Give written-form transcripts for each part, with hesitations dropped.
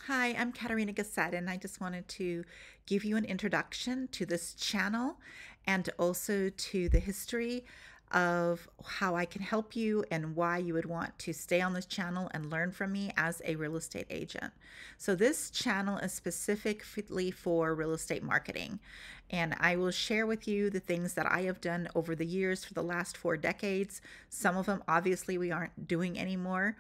Hi, I'm Katarina Gassett, and I just wanted to give you an introduction to this channel and also to the history of how I can help you and why you would want to stay on this channel and learn from me as a real estate agent. So, this channel is specifically for real estate marketing, and I will share with you the things that I have done over the years for the last 4 decades. Some of them, obviously, we aren't doing anymore,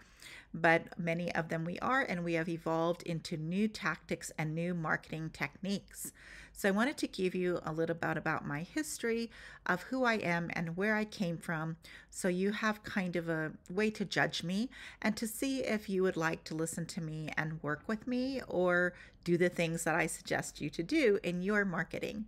but many of them we are, and we have evolved into new tactics and new marketing techniques. So I wanted to give you a little bit about my history of who I am and where I came from, so you have kind of a way to judge me and to see if you would like to listen to me and work with me or do the things that I suggest you to do in your marketing.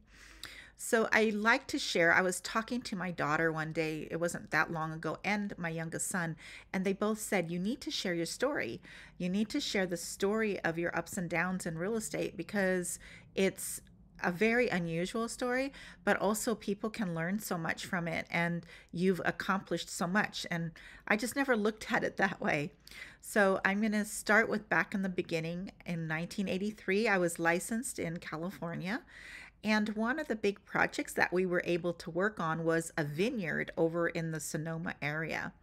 So I like to share. I was talking to my daughter one day, it wasn't that long ago, and my youngest son, and they both said, "You need to share your story. You need to share the story of your ups and downs in real estate because it's a very unusual story, but also people can learn so much from it, and you've accomplished so much." And I just never looked at it that way. So I'm going to start with back in the beginning. In 1983, I was licensed in California. And one of the big projects that we were able to work on was a vineyard over in the Sonoma area.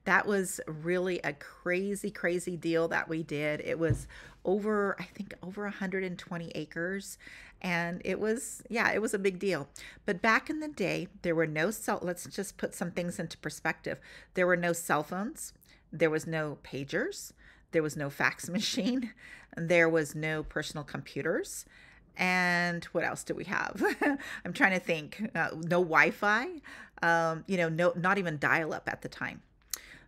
That was really a crazy, crazy deal that we did. It was over, I think, over 120 acres. And it was, yeah, it was a big deal. But back in the day, there were no let's just put some things into perspective. There were no cell phones, there was no pagers, there was no fax machine, there was no personal computers. And what else do we have? I'm trying to think. No Wi-Fi. No, not even dial-up at the time.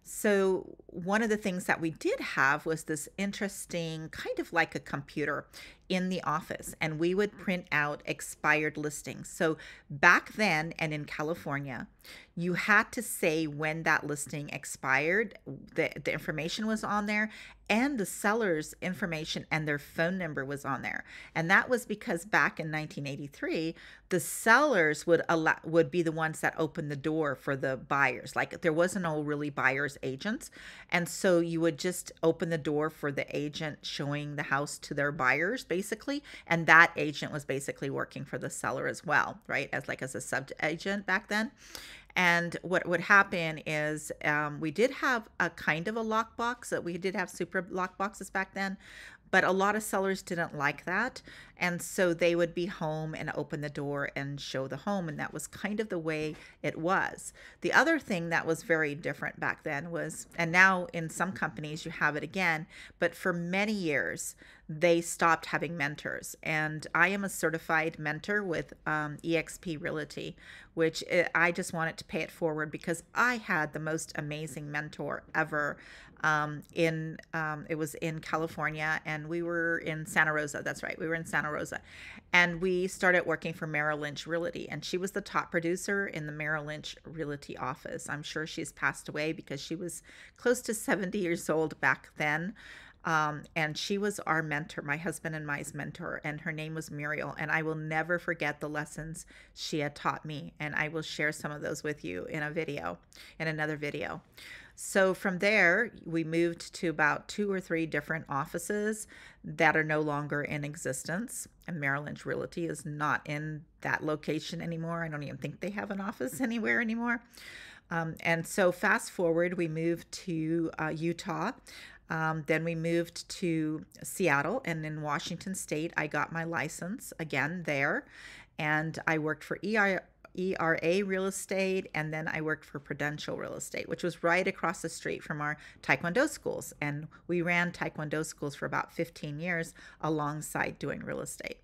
So one of the things that we did have was this interesting, kind of like a computer in the office, and we would print out expired listings. So back then, and in California, you had to say when that listing expired. The information was on there, and the seller's information and their phone number was on there. And that was because back in 1983, the sellers would be the ones that opened the door for the buyers. Like, there wasn't no really buyers agents, and so you would just open the door for the agent showing the house to their buyers, basically, and that agent was basically working for the seller as well, right, as a sub agent back then. And what would happen is, we did have a kind of a lockbox. That we did have super lockboxes back then, but a lot of sellers didn't like that. And so they would be home and open the door and show the home. And that was kind of the way it was. The other thing that was very different back then was, and now in some companies you have it again, but for many years, they stopped having mentors. And I am a certified mentor with eXp Realty, which I just wanted to pay it forward because I had the most amazing mentor ever. It was in California, and we were in Santa Rosa. That's right, we were in Santa Rosa, and we started working for Merrill Lynch Realty, and she was the top producer in the Merrill Lynch Realty office. I'm sure she's passed away because she was close to 70 years old back then. And she was our mentor, my husband and I's mentor, and her name was Muriel. And I will never forget the lessons she had taught me. And I will share some of those with you in another video. So from there, we moved to about 2 or 3 different offices that are no longer in existence. And Merrill Lynch Realty is not in that location anymore. I don't even think they have an office anywhere anymore. And so fast forward, we moved to Utah. Then we moved to Seattle, and in Washington State, I got my license again there. And I worked for ERA Real Estate, and then I worked for Prudential Real Estate, which was right across the street from our Taekwondo schools. And we ran Taekwondo schools for about 15 years alongside doing real estate.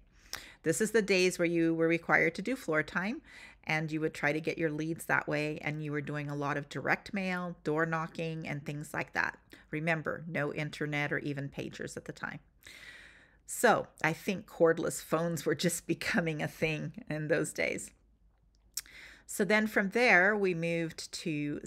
This is the days where you were required to do floor time, and you would try to get your leads that way, and you were doing a lot of direct mail, door knocking, and things like that. Remember, no internet or even pagers at the time. So I think cordless phones were just becoming a thing in those days. So then from there, we moved to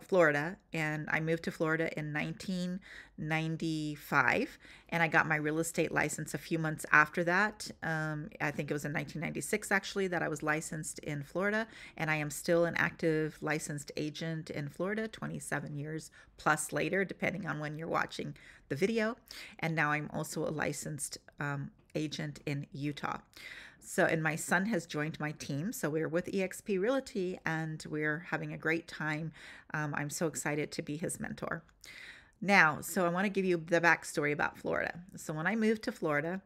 Florida, and I moved to Florida in 1995, and I got my real estate license a few months after that. I think it was in 1996 actually that I was licensed in Florida, and I am still an active licensed agent in Florida, 27 years plus later, depending on when you're watching the video. And now I'm also a licensed agent in Utah. So, and my son has joined my team. So we're with eXp Realty and we're having a great time. I'm so excited to be his mentor. Now, so I want to give you the backstory about Florida. So when I moved to Florida,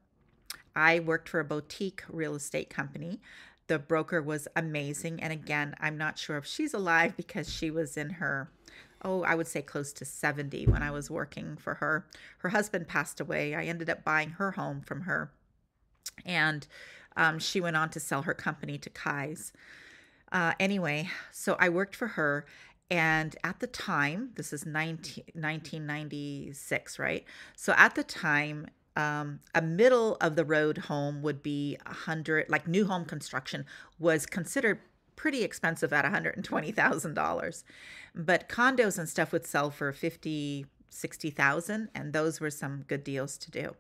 I worked for a boutique real estate company. The broker was amazing. And again, I'm not sure if she's alive because she was in her, oh, I would say close to 70 when I was working for her. Her husband passed away. I ended up buying her home from her. And she went on to sell her company to Kai's. Anyway, so I worked for her. And at the time, this is 1996, right? So at the time, a middle of the road home would be 100, like new home construction was considered pretty expensive at $120,000. But condos and stuff would sell for 50, 60,000, and those were some good deals to do.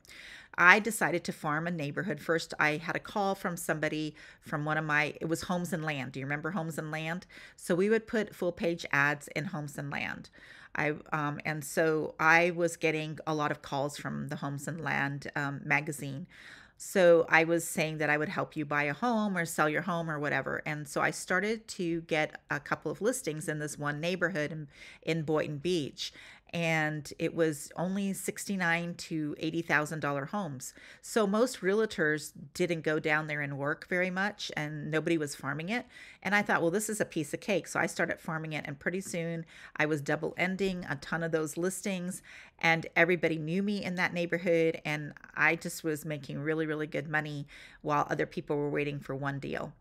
I decided to farm a neighborhood. First, I had a call from somebody from one of my, it was Homes and Land. Do you remember Homes and Land? So we would put full page ads in Homes and Land. And so I was getting a lot of calls from the Homes and Land magazine. So I was saying that I would help you buy a home or sell your home or whatever. And so I started to get a couple of listings in this one neighborhood in Boynton Beach. And it was only $69,000 to $80,000 homes. So most realtors didn't go down there and work very much, and nobody was farming it. And I thought, well, this is a piece of cake. So I started farming it, and pretty soon I was double ending a ton of those listings, and everybody knew me in that neighborhood. And I just was making really, really good money while other people were waiting for one deal.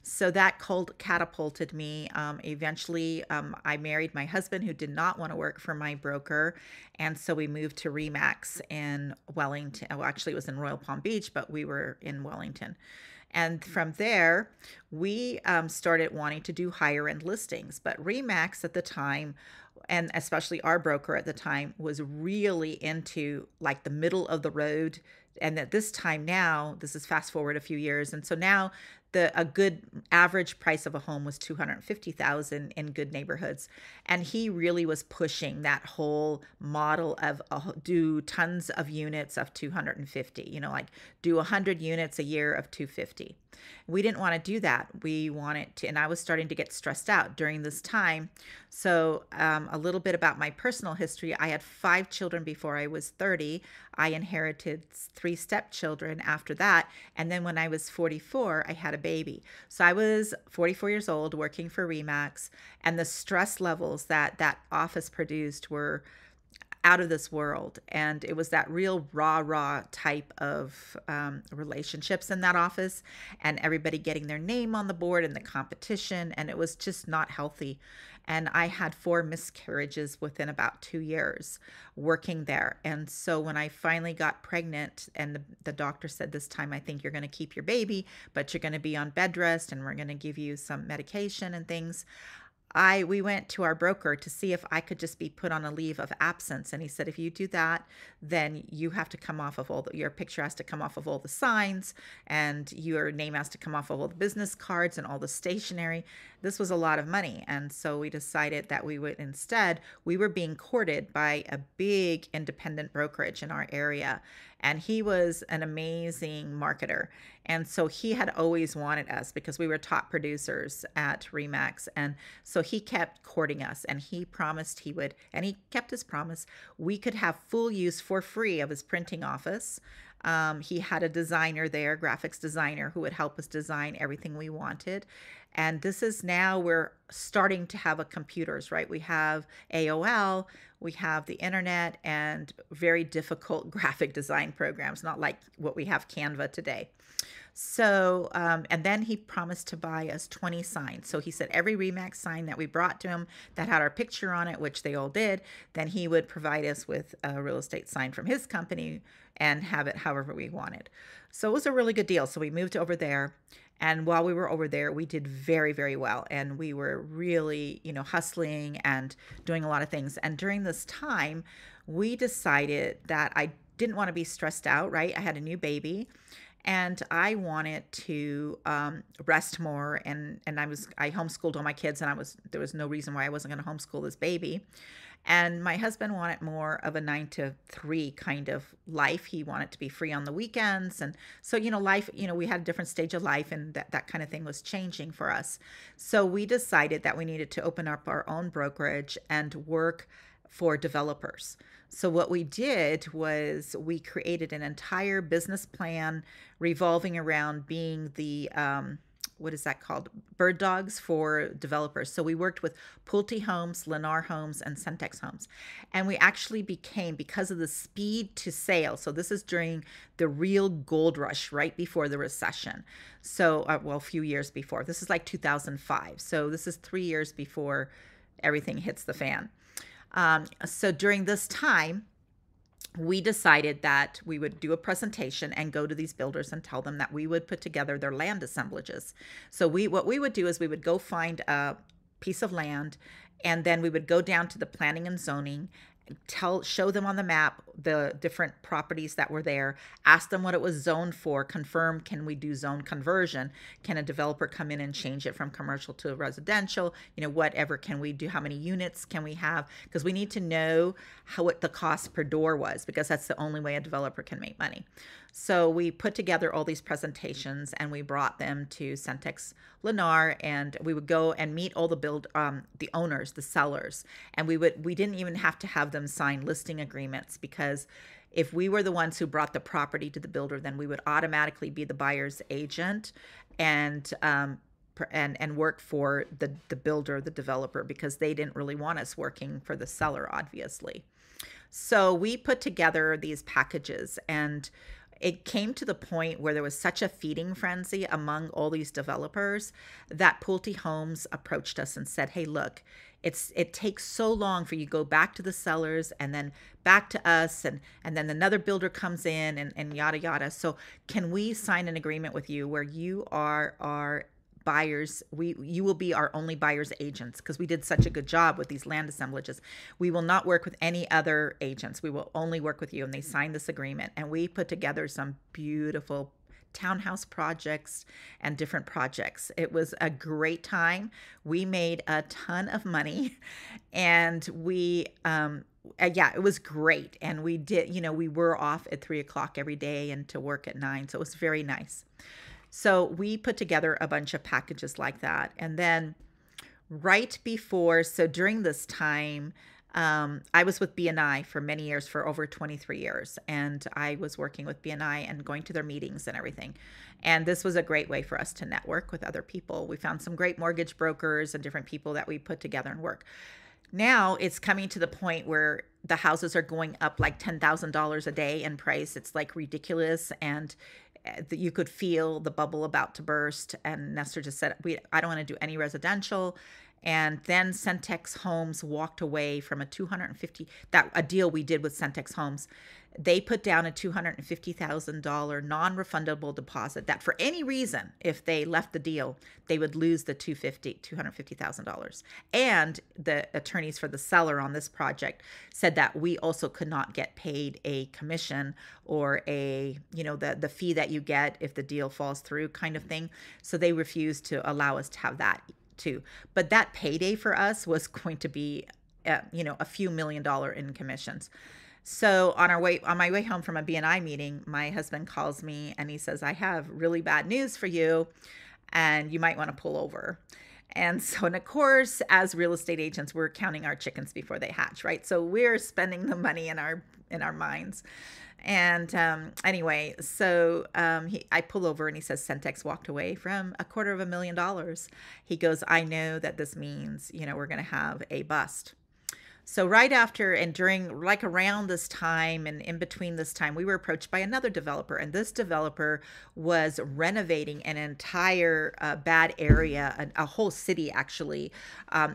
So that cold catapulted me. Eventually, I married my husband who did not want to work for my broker. And so we moved to Remax in Wellington. Well, actually, it was in Royal Palm Beach, but we were in Wellington. And from there, we started wanting to do higher end listings. But Remax at the time, and especially our broker at the time, was really into like the middle of the road. And at this time now, this is fast forward a few years. And so now a good average price of a home was 250,000 in good neighborhoods. And he really was pushing that whole model of do tons of units of 250, like do 100 units a year of 250. We didn't want to do that. We wanted to, and I was starting to get stressed out during this time. So a little bit about my personal history. I had 5 children before I was 30. I inherited 3 stepchildren after that. And then when I was 44, I had a baby. So I was 44 years old working for Remax, and the stress levels that that office produced were out of this world. And it was that real raw type of relationships in that office, and everybody getting their name on the board and the competition. And it was just not healthy. And I had 4 miscarriages within about 2 years working there. And so when I finally got pregnant, and the doctor said, this time, I think you're going to keep your baby, but you're going to be on bed rest and we're going to give you some medication and things. We went to our broker to see if I could just be put on a leave of absence. And he said, if you do that, then you have to come off of your picture has to come off of all the signs, and your name has to come off of all the business cards and all the stationery. This was a lot of money. And so we decided that we would instead, we were being courted by a big independent brokerage in our area. And he was an amazing marketer. And so he had always wanted us because we were top producers at Remax. And so he kept courting us, and he promised he would, and he kept his promise. We could have full use for free of his printing office. He had a designer there, graphics designer, who would help us design everything we wanted. And this is now we're starting to have computers, right? We have AOL, we have the internet, and very difficult graphic design programs, not like what we have Canva today. So, and then he promised to buy us 20 signs. So he said every Remax sign that we brought to him that had our picture on it, which they all did, then he would provide us with a real estate sign from his company and have it however we wanted. So it was a really good deal. So we moved over there. And while we were over there, we did very, very well. And we were really, hustling and doing a lot of things. And during this time, we decided that I didn't want to be stressed out, right? I had a new baby and I wanted to rest more. And I homeschooled all my kids, and there was no reason why I wasn't going to homeschool this baby. And my husband wanted more of a 9 to 3 kind of life. He wanted to be free on the weekends. And so, life, we had a different stage of life, and that kind of thing was changing for us. So we decided that we needed to open up our own brokerage and work for developers. So what we did was we created an entire business plan revolving around being the what is that called? Bird dogs for developers. So we worked with Pulte Homes, Lennar Homes, and Centex Homes. And we actually became, because of the speed to sale, so this is during the real gold rush right before the recession. So, a few years before. This is like 2005. So this is 3 years before everything hits the fan. So during this time, we decided that we would do a presentation and go to these builders and tell them that we would put together their land assemblages. So what we would do is we would go find a piece of land, and then we would go down to the planning and zoning, show them on the map the different properties that were there, ask them what it was zoned for, confirm, can we do zone conversion? Can a developer come in and change it from commercial to residential? Whatever can we do? How many units can we have? Because we need to know what the cost per door was, because that's the only way a developer can make money. So we put together all these presentations and we brought them to Centex Lennar, and we would go and meet all the owners, the sellers, and we didn't even have to have them sign listing agreements, because if we were the ones who brought the property to the builder, then we would automatically be the buyer's agent and work for the builder, the developer, because they didn't really want us working for the seller, obviously. So we put together these packages, and it came to the point where there was such a feeding frenzy among all these developers that Pulte Homes approached us and said, hey, look, it takes so long for you to go back to the sellers and then back to us, and then another builder comes in and yada, yada. So can we sign an agreement with you where you are our buyers, you will be our only buyers agents, because we did such a good job with these land assemblages. We will not work with any other agents. We will only work with you. And they signed this agreement, and we put together some beautiful townhouse projects and different projects. It was a great time. We made a ton of money, and it was great. And we did, we were off at 3 o'clock every day and to work at 9. So it was very nice. So we put together a bunch of packages like that. And then during this time, I was with BNI for many years, for over 23 years. And I was working with BNI and going to their meetings and everything. And this was a great way for us to network with other people. We found some great mortgage brokers and different people that we put together and work. Now it's coming to the point where the houses are going up like $10,000 a day in price. It's like ridiculous. And you could feel the bubble about to burst. And Nestor just said, I don't want to do any residential. And then Centex Homes walked away from a deal we did with Centex Homes. They put down a $250,000 non-refundable deposit that, for any reason, if they left the deal, they would lose the $250,000. And the attorneys for the seller on this project said that we also could not get paid a commission or the fee that you get if the deal falls through, kind of thing. So they refused to allow us to have that too. But that payday for us was going to be, a few $1 million in commissions. So on my way home from a BNI meeting, my husband calls me and he says, I have really bad news for you, and you might want to pull over. And so, and of course, as real estate agents, we're counting our chickens before they hatch, right? So we're spending the money in our minds. And anyway, so I pull over and he says, Centex walked away from $250,000. He goes, I know that this means, we're going to have a bust. So right after and during, like around this time and in between this time, we were approached by another developer, and this developer was renovating an entire bad area, a whole city actually.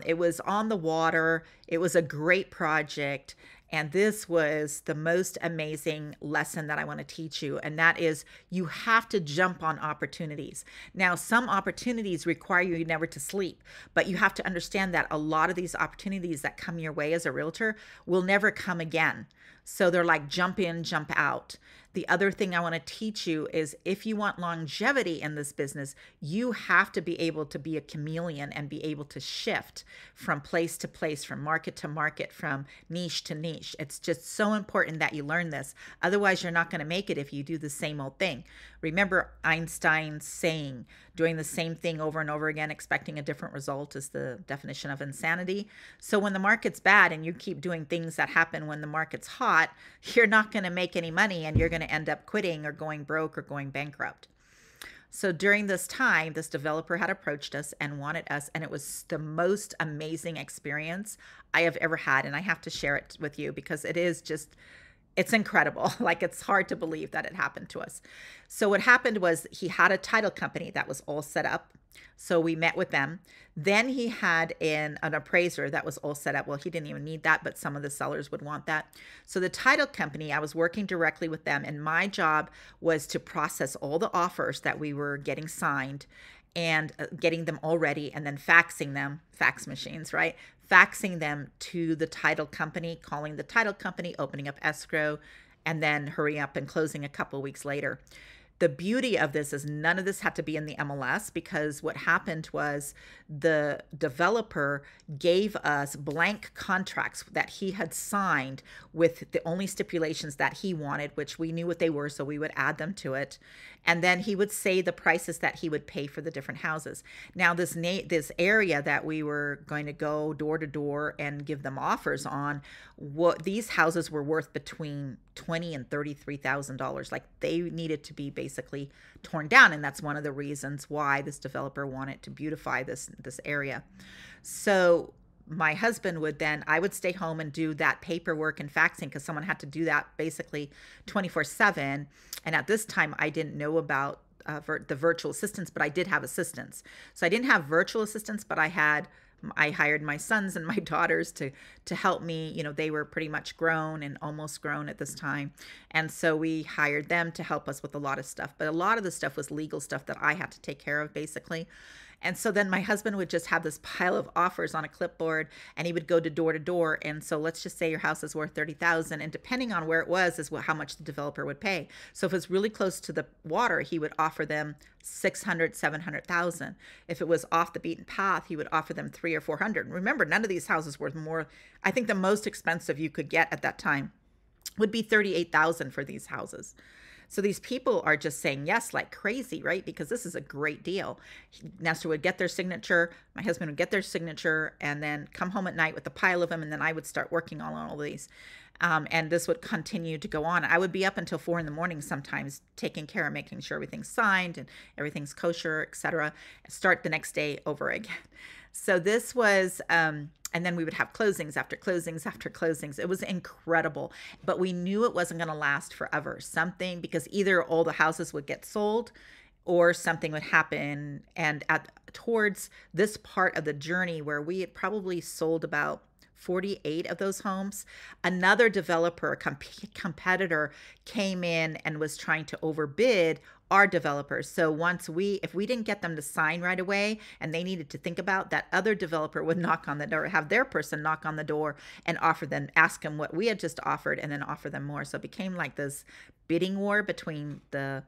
It was on the water. It was a great project. And this was the most amazing lesson that I want to teach you. And that is, you have to jump on opportunities. Now, some opportunities require you never to sleep, but you have to understand that a lot of these opportunities that come your way as a realtor will never come again. So they're like jump in, jump out. The other thing I want to teach you is, if you want longevity in this business, you have to be able to be a chameleon and be able to shift from place to place, from market to market, from niche to niche. It's just so important that you learn this. Otherwise, you're not going to make it if you do the same old thing. Remember Einstein's saying, doing the same thing over and over again, expecting a different result, is the definition of insanity. So when the market's bad and you keep doing things that happen when the market's hot, you're not going to make any money, and you're going to end up quitting or going broke or going bankrupt. So during this time, this developer had approached us and wanted us, and it was the most amazing experience I have ever had. And I have to share it with you because it is just, it's incredible. Like, it's hard to believe that it happened to us. So what happened was, he had a title company that was all set up. So we met with them. Then he had an appraiser that was all set up. Well, he didn't even need that, but some of the sellers would want that. So the title company, I was working directly with them, and my job was to process all the offers that we were getting signed and getting them all ready, and then faxing them, fax machines, right? Faxing them to the title company, calling the title company, opening up escrow, and then hurry up and closing a couple weeks later. The beauty of this is none of this had to be in the MLS, because what happened was the developer gave us blank contracts that he had signed with the only stipulations that he wanted, which we knew what they were, so we would add them to it. And then he would say the prices that he would pay for the different houses. Now, this area that we were going to go door to door and give them offers on, what these houses were worth between $20,000 and $33,000. Like, they needed to be basically torn down, and that's one of the reasons why this developer wanted to beautify this area. So my husband would then, I would stay home and do that paperwork and faxing, because someone had to do that basically 24/7. And at this time, I didn't know about the virtual assistants, but I did have assistants. So I didn't have virtual assistants, but I hired my sons and my daughters to help me. You know, they were pretty much grown and almost grown at this time. And so we hired them to help us with a lot of stuff. But a lot of the stuff was legal stuff that I had to take care of, basically. And so then my husband would just have this pile of offers on a clipboard, and he would go to door. And so let's just say your house is worth $30,000, and depending on where it was is how much the developer would pay. So if it's really close to the water, he would offer them 600, 700,000. If it was off the beaten path, he would offer them 300 or 400. Remember, none of these houses were more. I think the most expensive you could get at that time would be 38,000 for these houses. So these people are just saying yes like crazy, right? Because this is a great deal. Nestor would get their signature, my husband would get their signature, and then come home at night with a pile of them, and then I would start working on all these. And this would continue to go on. I would be up until 4 in the morning sometimes, taking care of making sure everything's signed and everything's kosher, etc. Start the next day over again. So this was, and then we would have closings after closings after closings. It was incredible, but we knew it wasn't going to last forever. Because either all the houses would get sold or something would happen. And towards this part of the journey where we had probably sold about 48 of those homes, another developer, competitor, came in and was trying to overbid our developers. So if we didn't get them to sign right away and they needed to think about, that other developer would knock on the door, have their person knock on the door and offer them, ask them what we had just offered, and then offer them more. So it became like this bidding war between the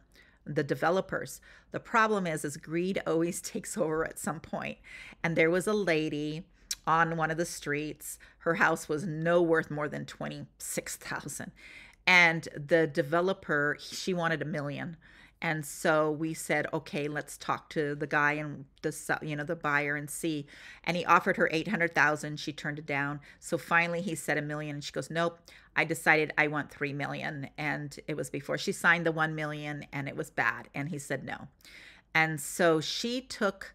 developers. The problem is greed always takes over at some point. And there was a lady on one of the streets. Her house was worth more than 26,000. And the developer, she wanted $1 million. And so we said, okay, let's talk to the guy and the buyer and see. And he offered her 800,000. She turned it down. So finally he said $1 million, and she goes, nope, I decided I want 3 million. And it was before she signed the 1 million, and it was bad. And he said no. And so she took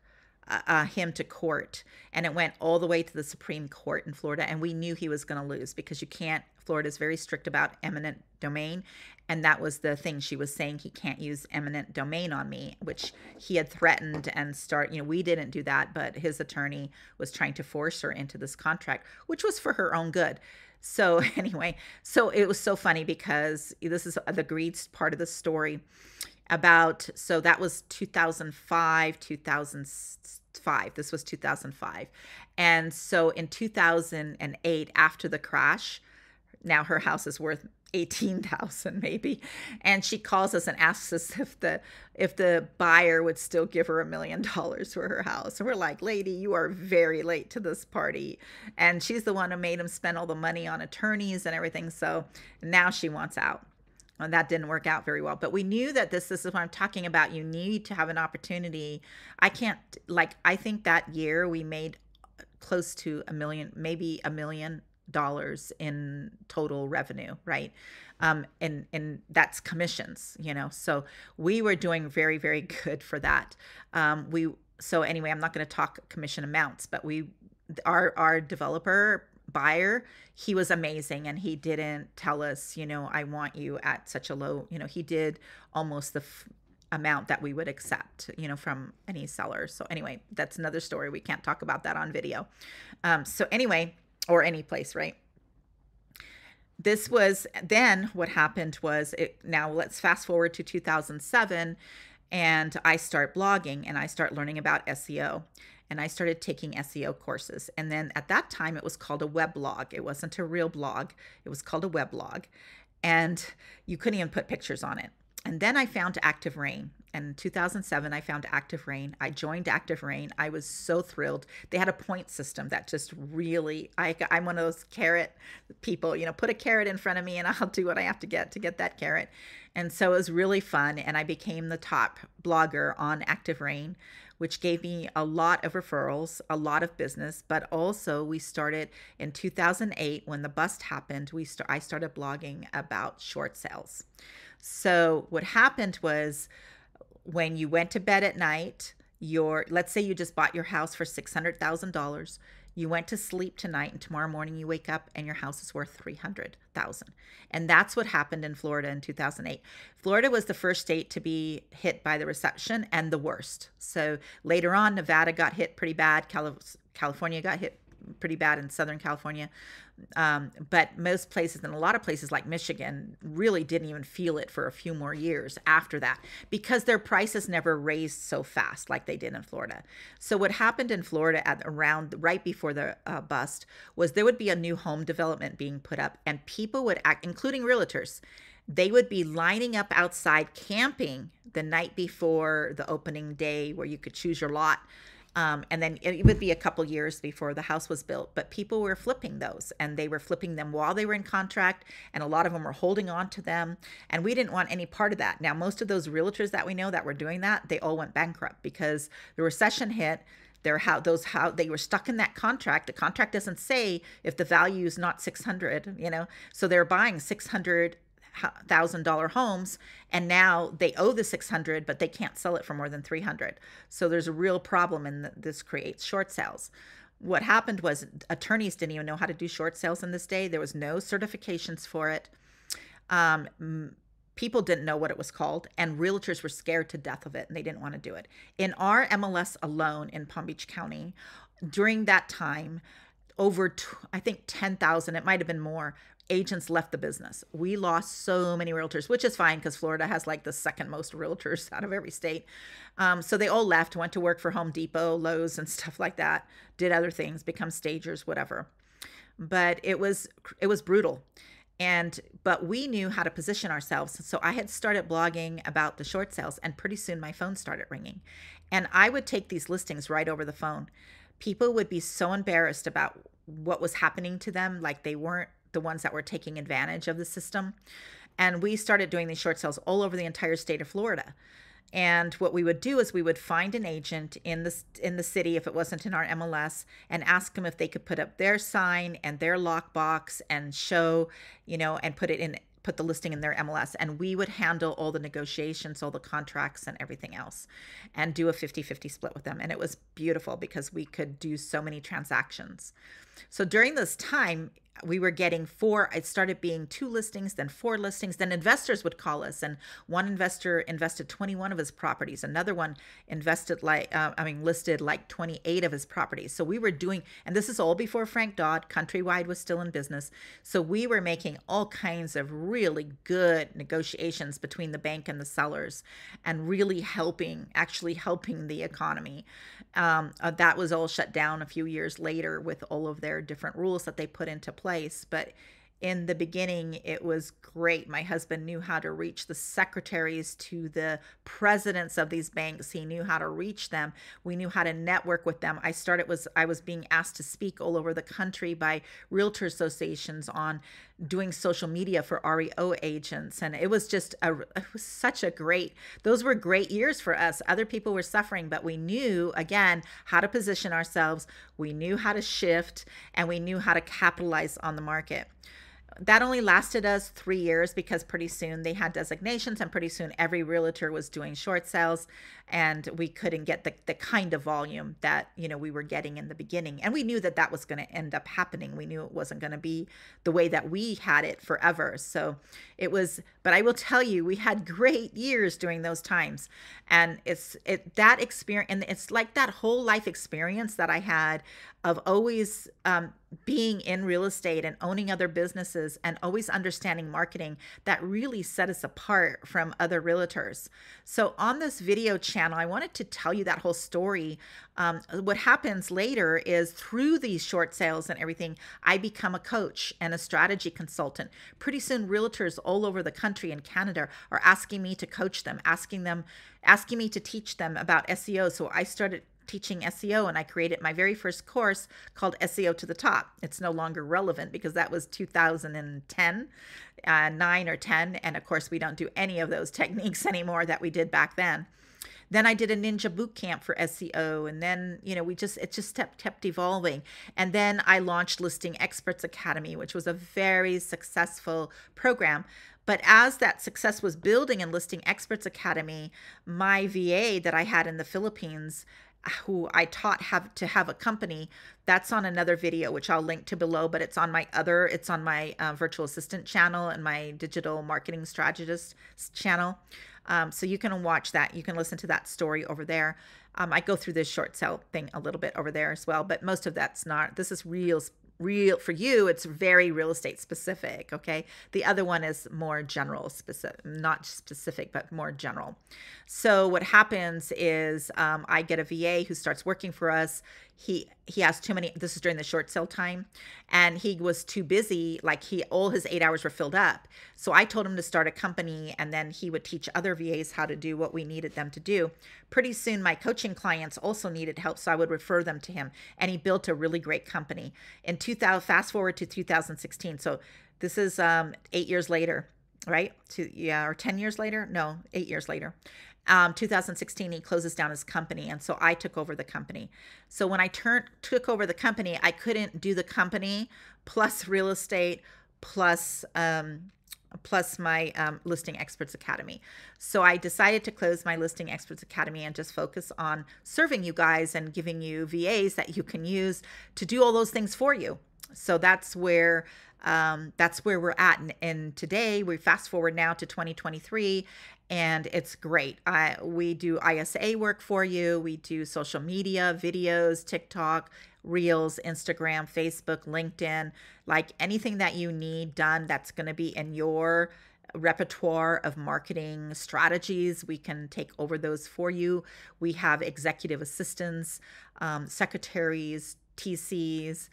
him to court, and it went all the way to the Supreme Court in Florida. And we knew he was going to lose, because Florida is very strict about eminent domain. And that was the thing. She was saying he can't use eminent domain on me, which he had threatened and we didn't do that, but his attorney was trying to force her into this contract, which was for her own good. So anyway, so it was so funny because this is the greed part of the story about, so that was 2005, 2005. This was 2005. And so in 2008, after the crash, now her house is worth 18,000 maybe, and she calls us and asks us if the buyer would still give her $1 million for her house. And we're like, lady, you are very late to this party. And she's the one who made him spend all the money on attorneys and everything. So now she wants out. And that didn't work out very well. But we knew that this is what I'm talking about. You need to have an opportunity. I can't, like, I think that year we made close to a million, maybe $1 million in total revenue, right? And that's commissions, you know. So we were doing very, very good for that. So anyway, I'm not going to talk commission amounts, but our developer buyer, he was amazing, and he didn't tell us, you know, I want you at such a low, you know, he did almost the amount that we would accept, you know, from any seller. So anyway, that's another story. We can't talk about that on video. So anyway, or any place, right? This was then what happened was now let's fast forward to 2007, and I start blogging and I start learning about SEO, and I started taking SEO courses. And then at that time it was called a weblog. It wasn't a real blog. It was called a weblog, and you couldn't even put pictures on it. And then I found Active Rain. In 2007, I found Active Rain. I joined Active Rain. I was so thrilled. They had a point system that just really, I'm one of those carrot people, you know, put a carrot in front of me and I'll do what I have to get that carrot. And so it was really fun. And I became the top blogger on Active Rain, which gave me a lot of referrals, a lot of business. But also we started in 2008 when the bust happened, I started blogging about short sales. So what happened was, when you went to bed at night, let's say you just bought your house for $600,000. You went to sleep tonight, and tomorrow morning you wake up and your house is worth $300,000. And that's what happened in Florida in 2008. Florida was the first state to be hit by the recession and the worst. So later on, Nevada got hit pretty bad. California got hit pretty bad in Southern California. But most places, and a lot of places like Michigan, really didn't even feel it for a few more years after that, because their prices never raised so fast like they did in Florida. So what happened in Florida around right before the bust was there would be a new home development being put up, and people would act, including realtors, they would be lining up outside camping the night before the opening day where you could choose your lot. And then it would be a couple years before the house was built, but people were flipping those, and they were flipping them while they were in contract, and a lot of them were holding on to them, and we didn't want any part of that. Now, most of those realtors that we know that were doing that, they all went bankrupt because the recession hit. They were stuck in that contract. The contract doesn't say if the value is not 600, you know, so they're buying $600,000 homes, and now they owe the 600, but they can't sell it for more than 300. So there's a real problem, and this creates short sales. What happened was attorneys didn't even know how to do short sales in this day. There was no certifications for it. People didn't know what it was called, and realtors were scared to death of it, and they didn't want to do it. In our MLS alone in Palm Beach County, during that time, over, I think 10,000, it might have been more, agents left the business. We lost so many realtors, which is fine because Florida has like the second most realtors out of every state. So they all left, went to work for Home Depot, Lowe's, and stuff like that, did other things, become stagers, whatever. But it was brutal. But we knew how to position ourselves. So I had started blogging about the short sales, and pretty soon my phone started ringing. And I would take these listings right over the phone. People would be so embarrassed about what was happening to them, like they weren't the ones that were taking advantage of the system. And we started doing these short sales all over the entire state of Florida. And what we would do is we would find an agent in the city, if it wasn't in our MLS, and ask them if they could put up their sign and their lockbox and show, you know, and put the listing in their MLS. And we would handle all the negotiations, all the contracts and everything else, and do a 50-50 split with them. And it was beautiful because we could do so many transactions. So during this time, we were getting four, it started being 2 listings, then 4 listings. Then investors would call us, and one investor invested 21 of his properties. Another one invested listed like 28 of his properties. So we were doing, and this is all before Frank Dodd. Countrywide was still in business. So we were making all kinds of really good negotiations between the bank and the sellers, and really actually helping the economy. That was all shut down a few years later with all of their different rules that they put into place. But in the beginning, it was great. My husband knew how to reach the secretaries to the presidents of these banks. He knew how to reach them. We knew how to network with them. I was being asked to speak all over the country by realtor associations on doing social media for REO agents. And it was those were great years for us. Other people were suffering, but we knew, again, how to position ourselves. We knew how to shift, and we knew how to capitalize on the market. That only lasted us 3 years, because pretty soon they had designations, and pretty soon every realtor was doing short sales, and we couldn't get the kind of volume that we were getting in the beginning. And we knew that that was going to end up happening. We knew it wasn't going to be the way that we had it forever. So it was, but I will tell you, we had great years during those times. And that experience, and it's like that whole life experience that I had of always being in real estate and owning other businesses and always understanding marketing, that really set us apart from other realtors. So on this video channel, I wanted to tell you that whole story. What happens later is, through these short sales and everything, I become a coach and a strategy consultant. Pretty soon, realtors all over the country and Canada are asking me to coach them, asking me to teach them about SEO. So I started teaching SEO, and I created my very first course called SEO to the Top. It's no longer relevant because that was 2010, 9 or 10. And of course, we don't do any of those techniques anymore that we did back then. Then I did a ninja boot camp for SEO, and then it just kept evolving. And then I launched Listing Experts Academy, which was a very successful program. But as that success was building in Listing Experts Academy, my VA that I had in the Philippines, who I taught to have a company, that's on another video, which I'll link to below, but it's on my virtual assistant channel and my digital marketing strategist channel. So you can watch that. You can listen to that story over there. I go through this short sale thing a little bit over there as well, but most of that's not. This is real for you. It's very real estate specific. Okay. The other one is more general, specific, not specific, but more general. So what happens is, I get a VA who starts working for us. He has too many, this is during the short sale time, and he was too busy. Like all his 8 hours were filled up. So I told him to start a company, and then he would teach other VAs how to do what we needed them to do. Pretty soon my coaching clients also needed help, so I would refer them to him, and he built a really great company. In 2000, fast forward to 2016. So this is 8 years later, right? Or 10 years later? No, 8 years later. 2016, he closes down his company. And so I took over the company. So when I took over the company, I couldn't do the company plus real estate plus my Listing Experts Academy. So I decided to close my Listing Experts Academy and just focus on serving you guys and giving you VAs that you can use to do all those things for you. So that's where we're at. And today we fast forward now to 2023, and it's great. We do ISA work for you. We do social media, videos, TikTok, Reels, Instagram, Facebook, LinkedIn, like anything that you need done that's going to be in your repertoire of marketing strategies, we can take over those for you. We have executive assistants, secretaries, TCs,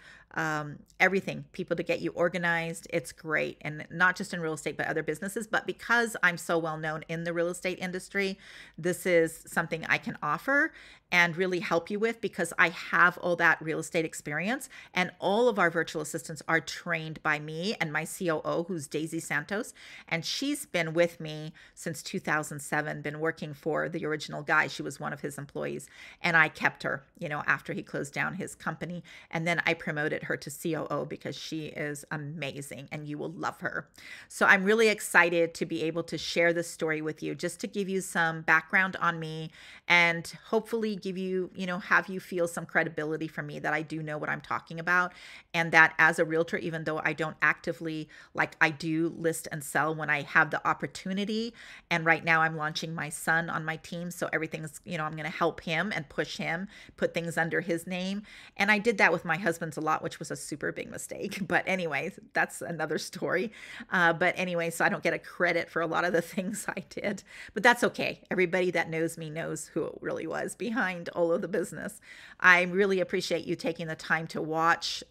everything, people to get you organized. It's great. And not just in real estate, but other businesses. But because I'm so well known in the real estate industry, this is something I can offer and really help you with, because I have all that real estate experience, and all of our virtual assistants are trained by me and my COO, who's Daisy Santos. And she's been with me since 2007, been working for the original guy. She was one of his employees, and I kept her, after he closed down his company. And then I promoted her to COO because she is amazing and you will love her. So I'm really excited to be able to share this story with you, just to give you some background on me and hopefully hopefully give you, have you feel some credibility from me that I do know what I'm talking about. And that as a realtor, even though I don't actively, like, I do list and sell when I have the opportunity. And right now I'm launching my son on my team. So everything's, I'm going to help him and push him, put things under his name. And I did that with my husband's a lot, which was a super big mistake. But anyway, that's another story. But anyway, so I don't get a credit for a lot of the things I did, but that's okay. Everybody that knows me knows who it really was behind all of the business. I really appreciate you taking the time to watch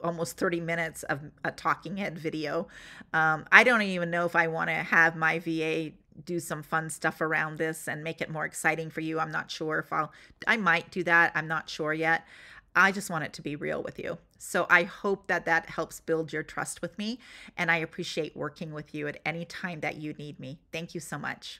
almost 30 minutes of a talking head video. I don't even know if I want to have my VA do some fun stuff around this and make it more exciting for you. I'm not sure if I might do that. I'm not sure yet. I just want it to be real with you. So I hope that that helps build your trust with me. And I appreciate working with you at any time that you need me. Thank you so much.